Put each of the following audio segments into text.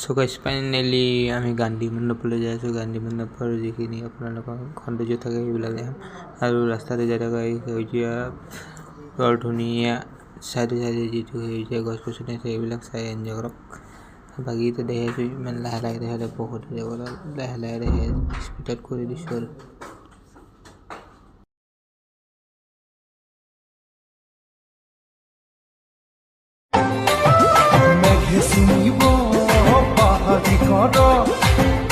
So guys finally আমি গান্ধী মণ্ডপলৈ যাই আছোঁ। গান্ধী মণ্ডপৰ যিখিনি আপোনালোকৰ সৌন্দৰ্য থাকে সেইবিলাক দেখাম আৰু ৰাস্তাতে যাই থকা এই সেউজীয়া বৰ ধুনীয়া চাইডে চাইডে যিটো সেউজীয়া গছ গছনি আছে সেইবিলাক চাই এনজয় কৰক। বাকীটো দেখাইছোঁ ইমান লাহে লাহে দেখালে বহুত হৈ যাব, লাহে লাহে দেখাই স্পীডত কৰি দিছোঁ আৰু শুনিব পাহাৰি কৰ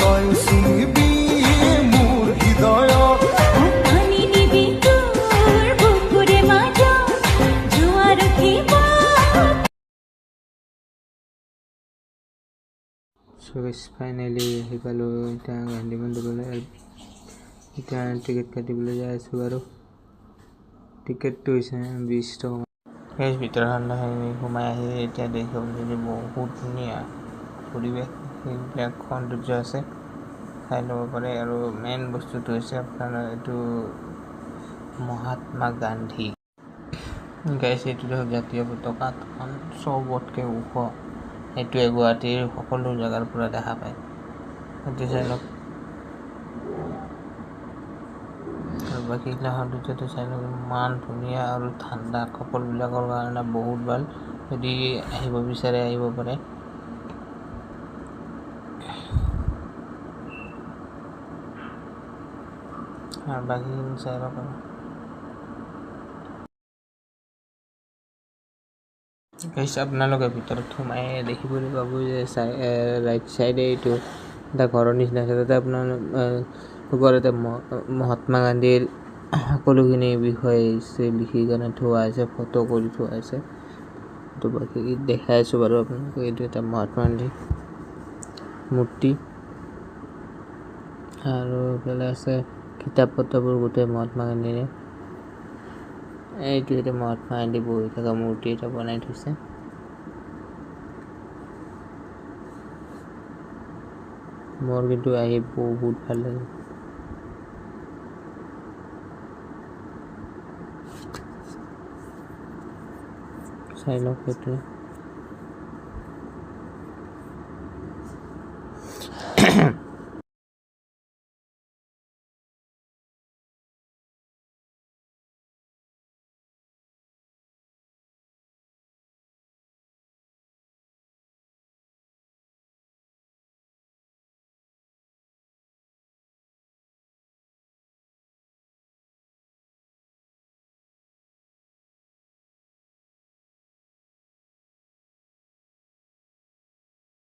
তই শুনিবি মোৰ হৃদয়ত পানী দিবি তোৰ বুকুৰে মাজত জোৱা ৰখিব। সো গাইস ফাইনেলি আহি পালোঁ এতিয়া গান্ধী মণ্ডপলৈ। এতিয়া টিকেট কাটিবলৈ যাই আছোঁ আৰু টিকেটটো হৈছে 20 টকা। সেই ভিতৰখন সোমাই আহি এতিয়া দেখিব যদি বহুত ধুনীয়া পৰিৱেশ, সেইবিলাক সৌন্দৰ্য আছে চাই ল'ব পাৰে। আৰু মেইন বস্তুটো হৈছে আপোনাৰ এইটো মহাত্মা গান্ধী গাইছ, এইটো দেখোন জাতীয় পতাকাখন চবতকৈ ওখ। সেইটোৱে গুৱাহাটীৰ সকলো জেগাৰ পৰা দেখা পায়। সেইটো চাই লওক আৰু বাকীবিলাক সৌন্দৰ্যটো চাই লওক, ইমান ধুনীয়া আৰু ঠাণ্ডা। কাপোৰবিলাকৰ কাৰণে বহুত ভাল, যদি আহিব বিচাৰে আহিব পাৰে। আৰু বাকীখিনি চাই লওক আৰু গাইছ আপোনালোকে ভিতৰত সোমাই দেখিবলৈ পাব যে ৰাইট চাইডে এইটো এটা ঘৰৰ নিচিনা আছে। তাতে আপোনাৰ ওপৰতে মহাত্মা গান্ধীৰ সকলোখিনি বিষয়ে লিখি কেনে থোৱা আছে, ফটো কৰি থোৱা আছে। তো বাকী দেখাই আছোঁ বাৰু আপোনালোকে। এইটো এটা মহাত্মা গান্ধী মূৰ্তি আৰু এইফালে আছে কিতাপ পত্ৰবোৰ গোটেই মহাত্মা গান্ধীৰে। এইটো এটা মহাত্মা গান্ধী বহি থকা মূৰ্তি এটা বনাই থৈছে। মোৰ কিন্তু আহি বহুত ভাল লাগে। চাই লওক সেইটোৱে।